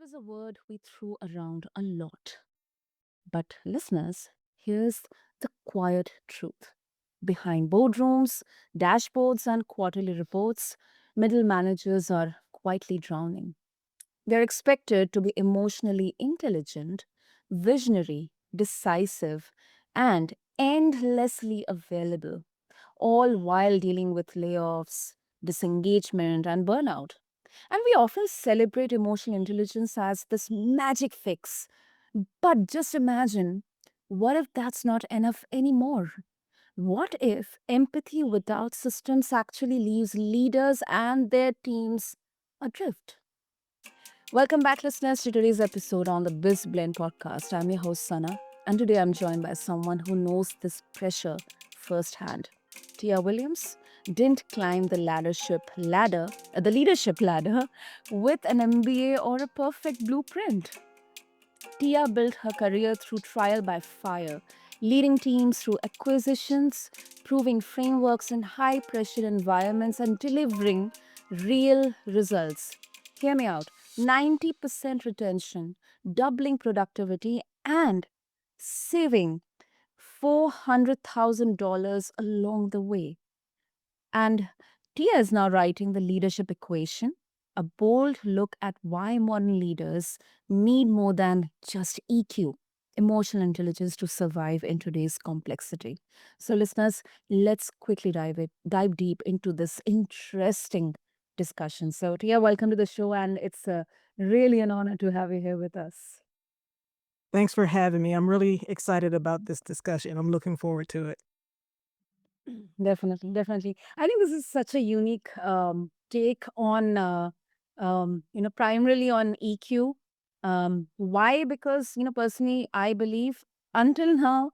is a word we throw around a lot. But, listeners, here's the quiet truth. Behind boardrooms, dashboards, and quarterly reports, middle managers are quietly drowning. They're expected to be emotionally intelligent, visionary, decisive, and endlessly available, all while dealing with layoffs, disengagement, and burnout. And we often celebrate emotional intelligence as this magic fix. But just imagine, what if that's not enough anymore? What if empathy without systems actually leaves leaders and their teams adrift? Welcome back, listeners, to today's episode on the BizBlend podcast. I'm your host, Sana, and today I'm joined by someone who knows this pressure firsthand. Tia Williams didn't climb the leadership ladder, with an MBA or a perfect blueprint. Tia built her career through trial by fire, leading teams through acquisitions, proving frameworks in high pressure environments, and delivering real results. Hear me out: 90% retention, doubling productivity, and saving $400,000 along the way. And Tia is now writing the leadership equation, a bold look at why modern leaders need more than just EQ, emotional intelligence, to survive in today's complexity. So, listeners, let's quickly dive deep into this interesting discussion. So, Tia, welcome to the show, and it's really an honor to have you here with us. Thanks for having me. I'm really excited about this discussion. I'm looking forward to it. Definitely, definitely. I think this is such a unique take on, primarily on EQ. Why? Because, personally, I believe until now,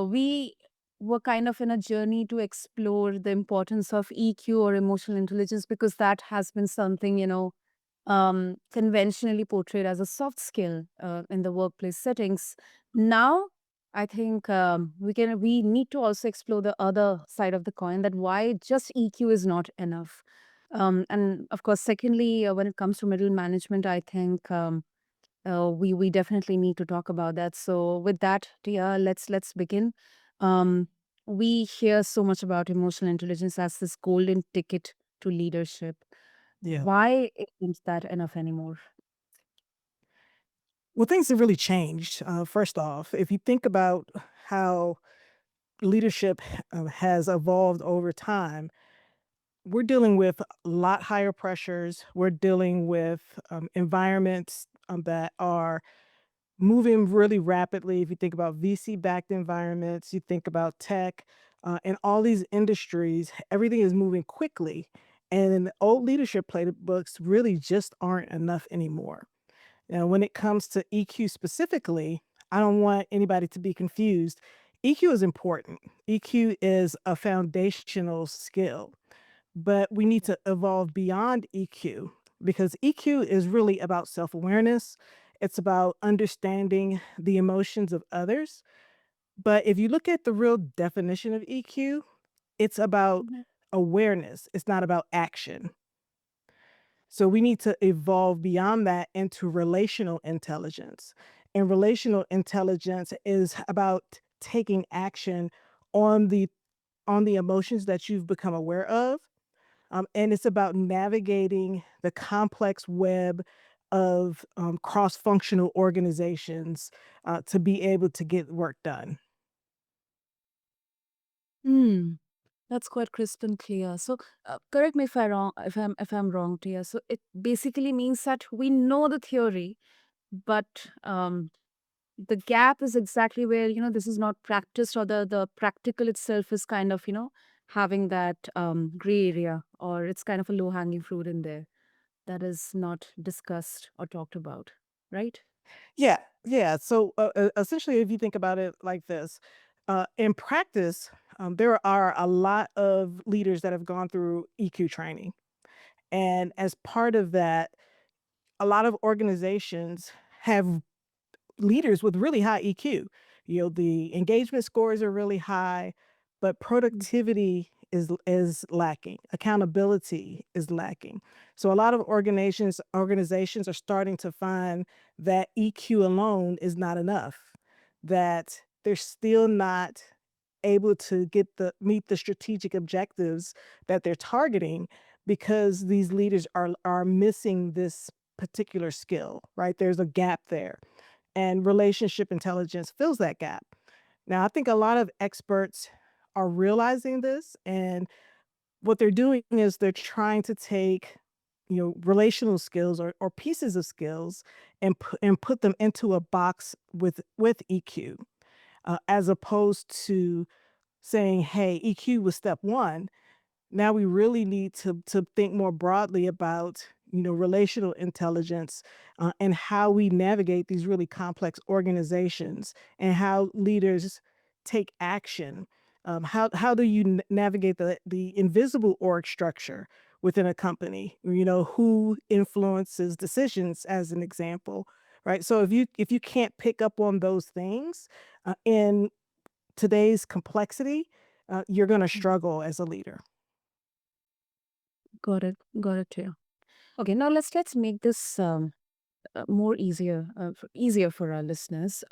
we were kind of in a journey to explore the importance of EQ or emotional intelligence, because that has been something, conventionally portrayed as a soft skill in the workplace settings. Now, I think we need to also explore the other side of the coin, that why just EQ is not enough. And of course, secondly, when it comes to middle management, I think we definitely need to talk about that. So with that, Tia, let's begin. Um, we hear so much about emotional intelligence as this golden ticket to leadership. Yeah. Why isn't that enough anymore? Well, things have really changed. First off, if you think about how leadership has evolved over time, we're dealing with a lot higher pressures. We're dealing with environments that are moving really rapidly. If you think about VC backed environments, you think about tech, and all these industries, everything is moving quickly. And old leadership playbooks really just aren't enough anymore. Now, when it comes to EQ specifically, I don't want anybody to be confused. EQ is important. EQ is a foundational skill, but we need to evolve beyond EQ because EQ is really about self awareness. It's about understanding the emotions of others. But if you look at the real definition of EQ, it's about Mhm. awareness, it's not about action. So we need to evolve beyond that into relational intelligence. And relational intelligence is about taking action on the emotions that you've become aware of. And it's about navigating the complex web of cross-functional organizations to be able to get work done. Hmm. That's quite crisp and clear. So, correct me if I wrong, if I'm wrong, Tia. So it basically means that we know the theory, but the gap is exactly where this is not practiced, or the practical itself is kind of having that gray area, or it's kind of a low hanging fruit in there that is not discussed or talked about, right? Yeah, yeah. So essentially, if you think about it like this, in practice, there are a lot of leaders that have gone through EQ training. And as part of that, a lot of organizations have leaders with really high EQ. The engagement scores are really high, but Mm. productivity is lacking. Accountability is lacking. So a lot of organizations are starting to find that EQ alone is not enough, that they're still not able to meet the strategic objectives that they're targeting because these leaders are missing this particular skill, right? There's a gap there, and relationship intelligence fills that gap. Now, I think a lot of experts are realizing this, and what they're doing is they're trying to take, relational skills or pieces of skills and put them into a box with EQ, as opposed to saying, "Hey, EQ was step 1. Now we really need to think more broadly about, relational intelligence, and how we navigate these really complex organizations and how leaders take action. How do you navigate the invisible org structure within a company? Who influences decisions, as an example, right? So if you can't pick up on those things, in today's complexity, you're going to Mhm. struggle as a leader. Got it. Got it too. Okay, now let's make this more easier for our listeners.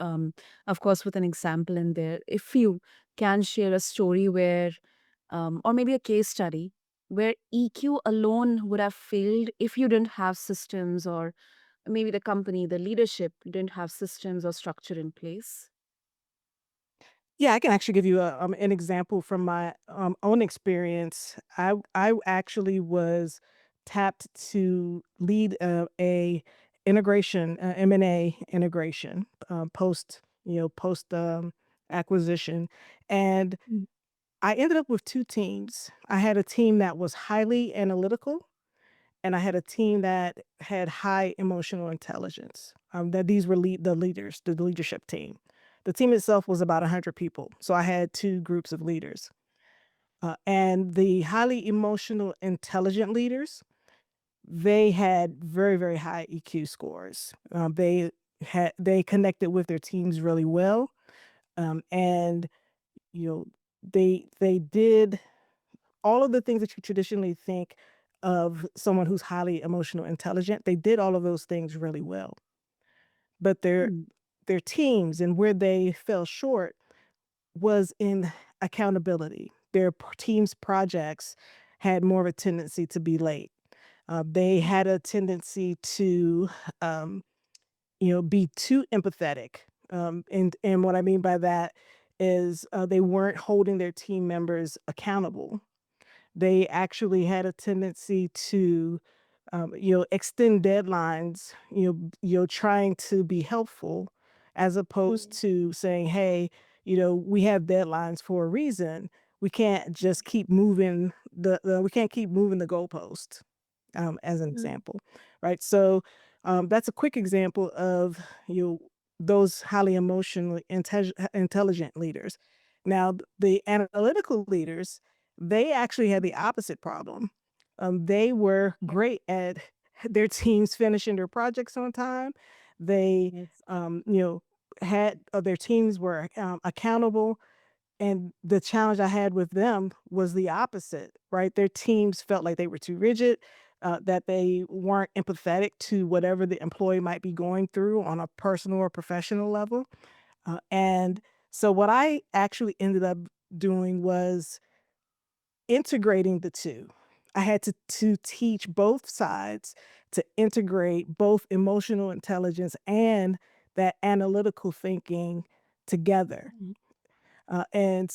Of course, with an example in there, if you can share a story where, or maybe a case study where EQ alone would have failed if you didn't have systems, or maybe the company, the leadership didn't have systems or structure in place. Yeah, I can actually give you an example from my own experience. I actually was tapped to lead a integration, M&A integration, post acquisition, and Mm. I ended up with two teams. I had a team that was highly analytical, and I had a team that had high emotional intelligence. That these were the leaders, the leadership team. The team itself was about 100 people, so I had two groups of leaders. And the highly emotional intelligent leaders, they had very, very high EQ scores. They connected with their teams really well, and you know they did all of the things that you traditionally think of someone who's highly emotional intelligent. They did all of those things really well, but Mm. their teams and where they fell short was in accountability. Their team's projects had more of a tendency to be late. They had a tendency to, um, be too empathetic. And what I mean by that is, they weren't holding their team members accountable. They actually had a tendency to, extend deadlines, trying to be helpful as opposed to saying, "Hey, we have deadlines for a reason. We can't just keep moving we can't keep moving the goalpost," as an Mm. example, right? So, that's a quick example of, those highly emotionally intelligent leaders. Now, the analytical leaders, they actually had the opposite problem. They were great at their teams finishing their projects on time. They, Yes. had their teams were accountable, and the challenge I had with them was the opposite, right? Their teams felt like they were too rigid, that they weren't empathetic to whatever the employee might be going through on a personal or professional level. And so what I actually ended up doing was integrating the two. I had to teach both sides to integrate both emotional intelligence and that analytical thinking together. Mhm. And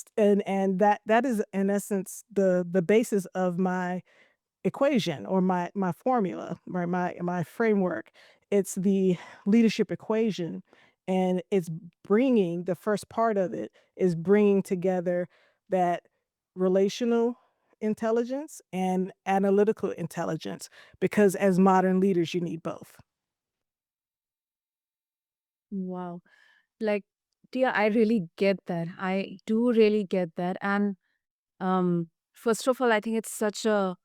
that is in essence the basis of my equation or my formula, right? My framework. It's the leadership equation, and it's bringing the first part of it is bringing together that relational intelligence and analytical intelligence, because as modern leaders you need both. Wow. Like, dear, I really get that. I do really get that. And first of all, I think it's such a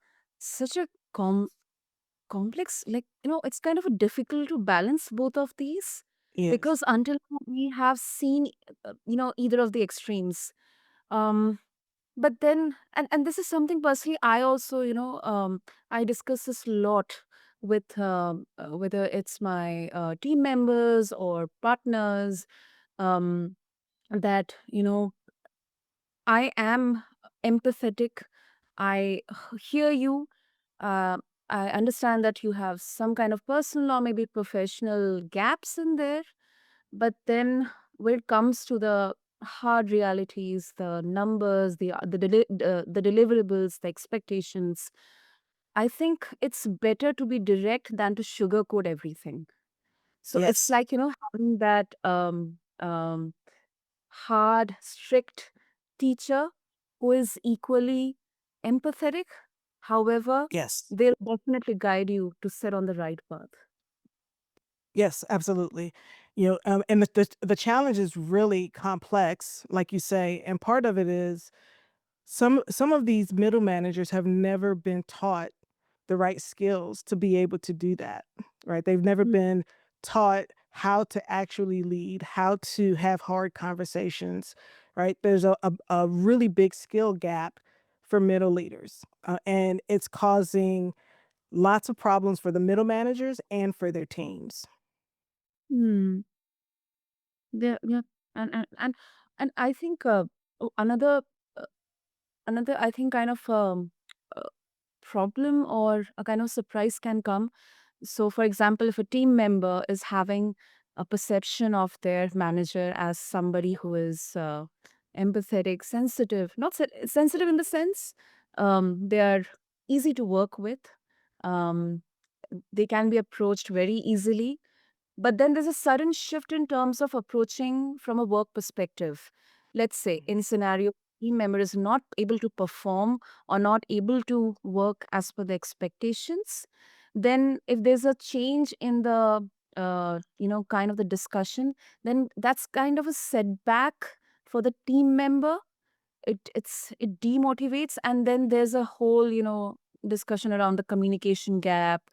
complex, like, it's kind of a difficult to balance both of these, Yes. because until now we have seen either of the extremes. um But then, and this is something personally I also, I discuss this a lot with whether it's my team members or partners, um, that I am empathetic. I hear you. Uh, I understand that you have some kind of personal or maybe professional gaps in there. But then when it comes to the hard realities, the numbers, the deliverables, the expectations, I think it's better to be direct than to sugarcoat everything. So it's Yes. like, having that hard, strict teacher who is equally empathetic. However, Yes. they'll definitely guide you to set on the right path. Yes, absolutely. And the challenge is really complex, like you say, and part of it is some of these middle managers have never been taught the right skills to be able to do that, right? They've never Mm. been taught how to actually lead, how to have hard conversations, right? There's a really big skill gap for middle leaders, and it's causing lots of problems for the middle managers and for their teams. Hmm. Yeah, and I think another uh, another I think kind of uh, problem or a kind of surprise can come. So, for example, if a team member is having a perception of their manager as somebody who is empathetic, sensitive, not sensitive in the sense they are easy to work with, um, they can be approached very easily, but then there's a sudden shift in terms of approaching from a work perspective. Let's say in scenario team member is not able to perform or not able to work as per the expectations, then if there's a change in the kind of the discussion, then that's kind of a setback for the team member. It demotivates, and then there's a whole discussion around the communication gap,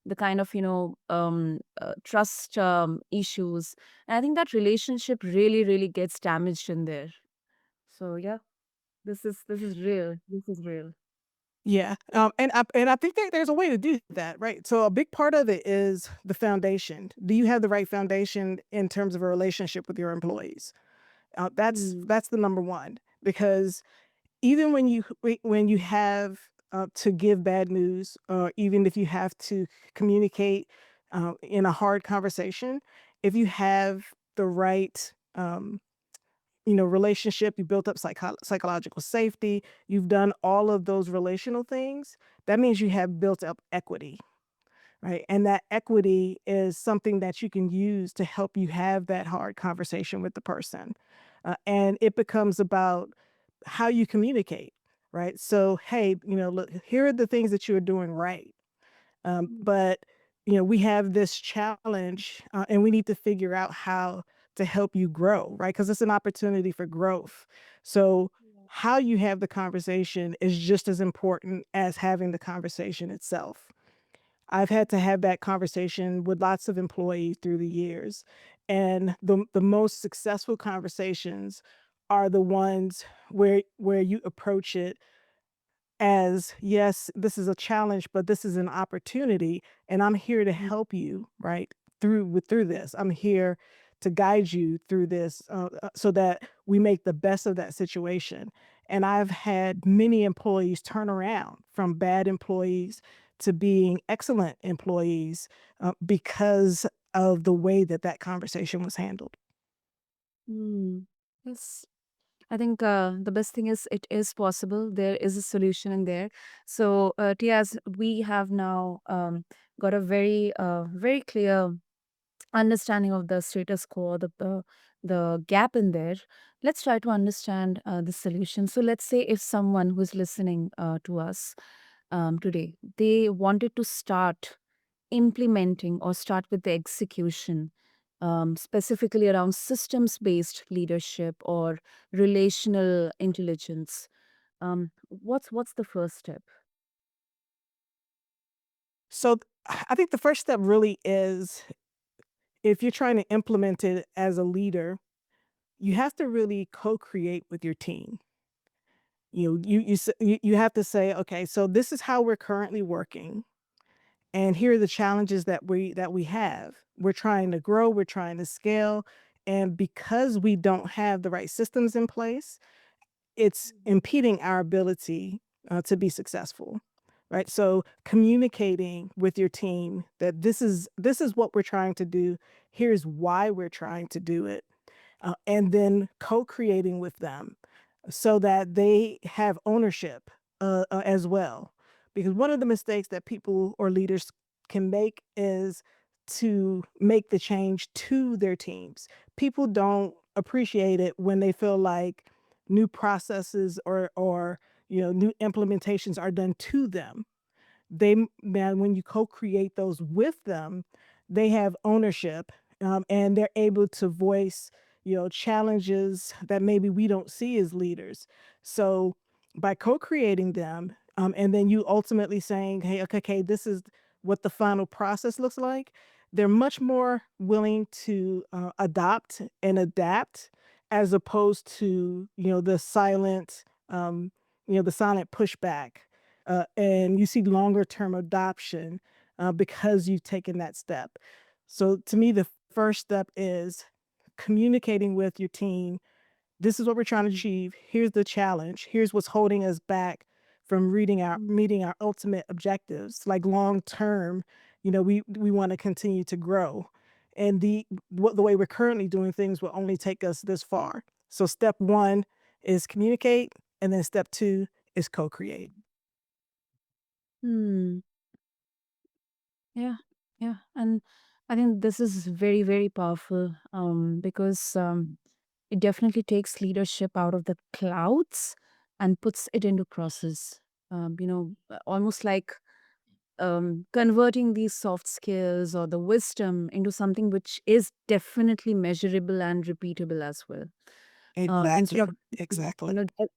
the kind of trust issues, and I think that relationship really really gets damaged in there. So yeah, this is real, this is real. Yeah, and I think that there's a way to do that, right? So a big part of it is the foundation. Do you have the right foundation in terms of a relationship with your employees? Hmm. That's the number one, because even when you have to give bad news, or even if you have to communicate in a hard conversation, if you have the right relationship, you built up psychological safety, you've done all of those relational things, that means you have built up equity, right? And that equity is something that you can use to help you have that hard conversation with the person. And it becomes about how you communicate, right? So, hey, look, here are the things that you're doing right. But we have this challenge, and we need to figure out how to help you grow, right? Because it's an opportunity for growth. So Yeah. how you have the conversation is just as important as having the conversation itself. I've had to have that conversation with lots of employees through the years, and the most successful conversations are the ones where you approach it as, yes, this is a challenge, but this is an opportunity, and I'm here to Mm. help you, right? Through this. I'm here to guide you through this, so that we make the best of that situation. And I've had many employees turn around from bad employees to being excellent employees, because of the way that that conversation was handled. Mm. Yes. I think the best thing is it is possible. There is a solution in there. So, Tia, as we have now got a very clear understanding of the status quo, the gap in there. Let's try to understand the solution. So, let's say if someone who's listening to us today, they wanted to start implementing or start with the execution, specifically around systems based leadership or relational intelligence. What's the first step? So I think the first step really is, if you're trying to implement it as a leader, you have to really co-create with your team. You have to say, "Okay, so this is how we're currently working, and here are the challenges that we have. We're trying to grow, we're trying to scale, and because we don't have the right systems in place, it's impeding our ability, to be successful." Right? So, communicating with your team that this is what we're trying to do, here's why we're trying to do it, and then co-creating with them so that they have ownership, as well. Because one of the mistakes that people or leaders can make is to make the change to their teams. People don't appreciate it when they feel like new processes or new implementations are done to them. Now when you co-create those with them, they have ownership, and they're able to voice, challenges that maybe we don't see as leaders. So, by co-creating them, and then you ultimately saying, "Hey, okay, this is what the final process looks like," they're much more willing to, adopt and adapt as opposed to, the silent pushback, and you see longer term adoption, because you've taken that step. So to me, the first step is communicating with your team. This is what we're trying to achieve. Here's the challenge. Here's what's holding us back from meeting our ultimate objectives. Like long term, we want to continue to grow. And the way we're currently doing things will only take us this far. So step one is communicate, and then step two is co-create. Hmm. Yeah, yeah, and I think this is very, very powerful, because it definitely takes leadership out of the clouds and puts it into process. Almost like converting these soft skills or the wisdom into something which is definitely measurable and repeatable as well. Instead Exactly, of exactly. just,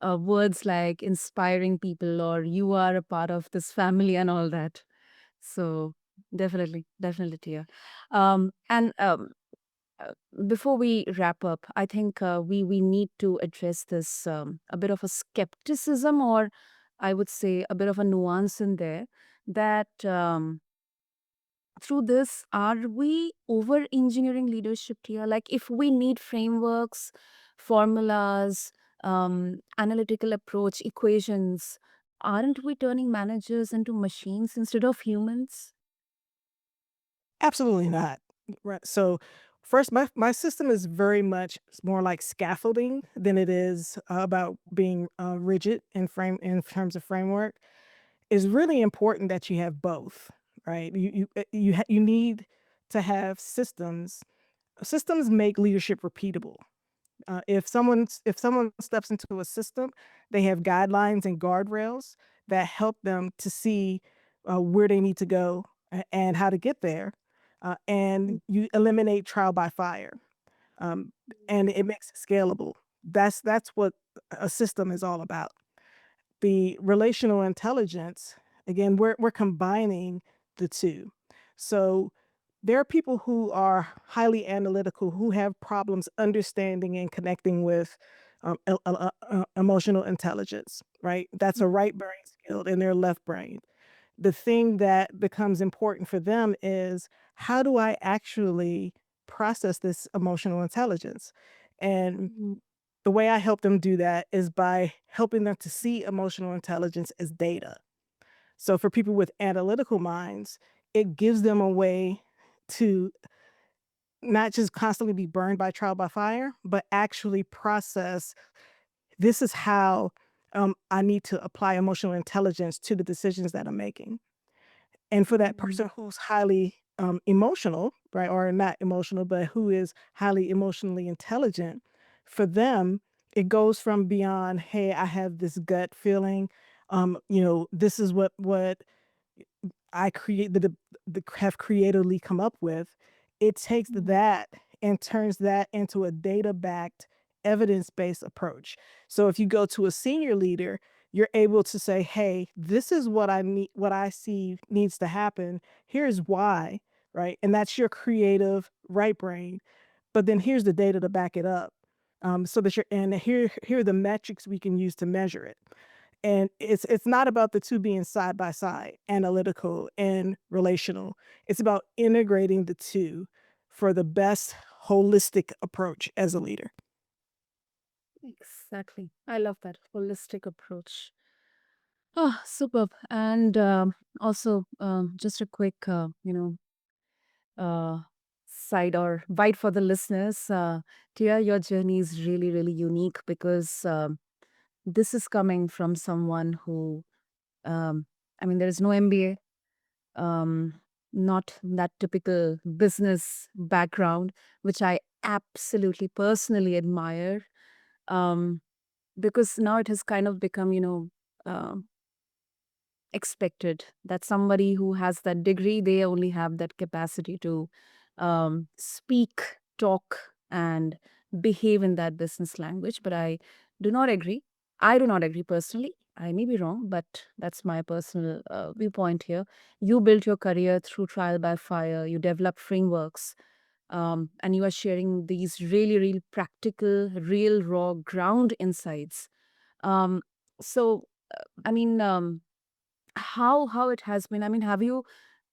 words like inspiring people or you are a part of this family and all that. So definitely, definitely, Tia. And uh, Before we wrap up, I think we need to address this a bit of a skepticism, or I would say a bit of a nuance in there that through this, are we over engineering leadership here? Like, if we need frameworks, formulas, analytical approach, equations, aren't we turning managers into machines instead of humans? Absolutely not. Right. So first, my system is very much more like scaffolding than it is about being rigid in terms of framework. It's really important that you have both, right? You need to have systems. Systems make leadership repeatable. If someone steps into a system, they have guidelines and guardrails that help them to see, where they need to go and how to get there, and you eliminate trial by fire, um, and it makes it scalable. That's what a system is all about. The relational intelligence, again, we're combining the 2. So, there are people who are highly analytical, who have problems understanding and connecting with, emotional intelligence, right? That's a right brain skill in their left brain. The thing that becomes important for them is, how do I actually process this emotional intelligence? And Mhm. the way I help them do that is by helping them to see emotional intelligence as data. So for people with analytical minds, it gives them a way to not just constantly be burned by trial by fire, but actually process, this is how, I need to apply emotional intelligence to the decisions that I'm making. And for that Mhm. person who's highly, emotional, right, or not emotional, but who is highly emotionally intelligent, for them, it goes from beyond, "Hey, I have this gut feeling, this is what I create the have creatively come up with." It takes Mhm. that and turns that into a data-backed, evidence-based approach. So if you go to a senior leader, you're able to say, "Hey, this is what I see needs to happen. Here's why," right? And that's your creative right brain. But then here's the data to back it up. so that you're and here are the metrics we can use to measure it. And it's not about the 2 being side by side, analytical and relational. It's about integrating the 2 for the best holistic approach as a leader. Exactly. I love that holistic approach. Oh, superb. And also, just a quick, uh, side or bite for the listeners. Tia, your journey is really, really unique because this is coming from someone who, um, I mean, there is no MBA, um, not that typical business background, which I absolutely personally admire. Um, because now it has kind of become, um expected that somebody who has that degree, they only have that capacity to speak, talk, and behave in that business language. But I do not agree. I do not agree personally. I may be wrong, but that's my personal viewpoint here. You built your career through trial by fire, you developed frameworks, and you are sharing these really, really practical, real, raw, ground insights. Um, so, I mean, how it has been? I mean, have you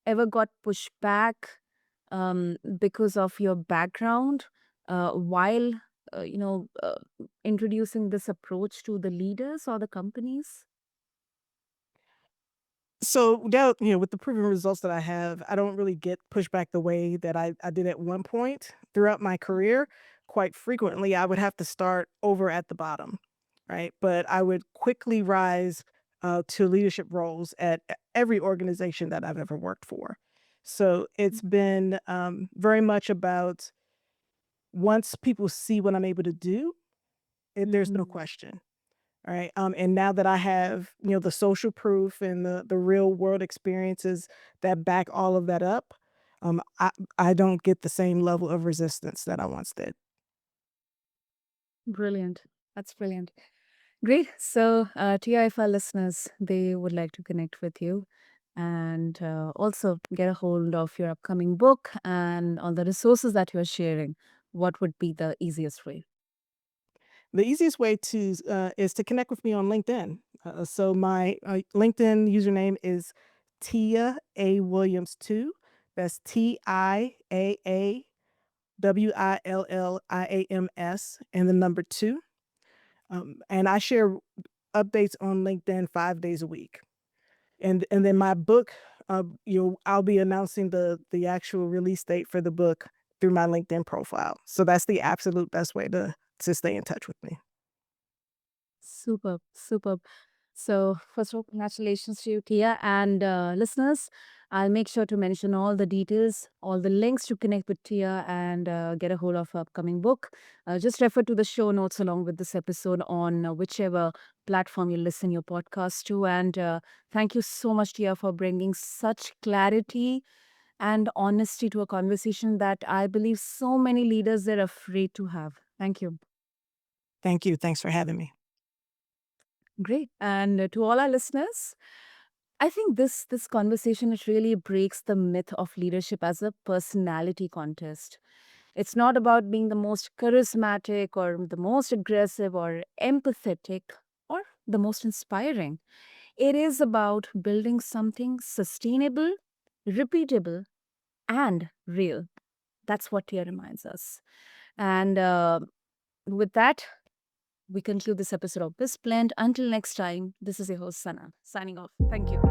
ever got pushback because of your background while introducing this approach to the leaders or the companies? So now, with the proven results that I have, I don't really get pushback the way that I did at one point throughout my career. Quite frequently, I would have to start over at the bottom, right? But I would quickly rise to leadership roles at every organization that I've ever worked for. So it's been very much about once people see what I'm able to do, there's no Mhm. question. All right. And now that I have, the social proof and the real world experiences that back all of that up, I don't get the same level of resistance that I once did. Brilliant. That's brilliant. Great. So, Tia, if our listeners they would like to connect with you and also get a hold of your upcoming book and on the resources that you are sharing, what would be the easiest way? The easiest way to is to connect with me on LinkedIn. So my LinkedIn username is Tia A Williams 2. That's TIAAWILLIAMS and the number 2. And I share updates on LinkedIn 5 days a week. And then my book, I'll be announcing the actual release date for the book through my LinkedIn profile. So that's the absolute best way to stay in touch with me. Superb, superb. So, first of all, congratulations to you, Tia. And listeners, I'll make sure to mention all the details, all the links to connect with Tia and get a hold of her upcoming book. Just refer to the show notes along with this episode on whichever platform you listen your podcast to. And thank you so much, Tia, for bringing such clarity and honesty to a conversation that I believe so many leaders are afraid to have. Thank you. Thank you. Thanks for having me. Great. And to all our listeners, I think this conversation it really breaks the myth of leadership as a personality contest. It's not about being the most charismatic or the most aggressive or empathetic or the most inspiring. It is about building something sustainable, repeatable, and real. That's what Tia reminds us. And with that, we conclude this episode of BizBlend. Until next time, this is your host Sana signing off. Thank you.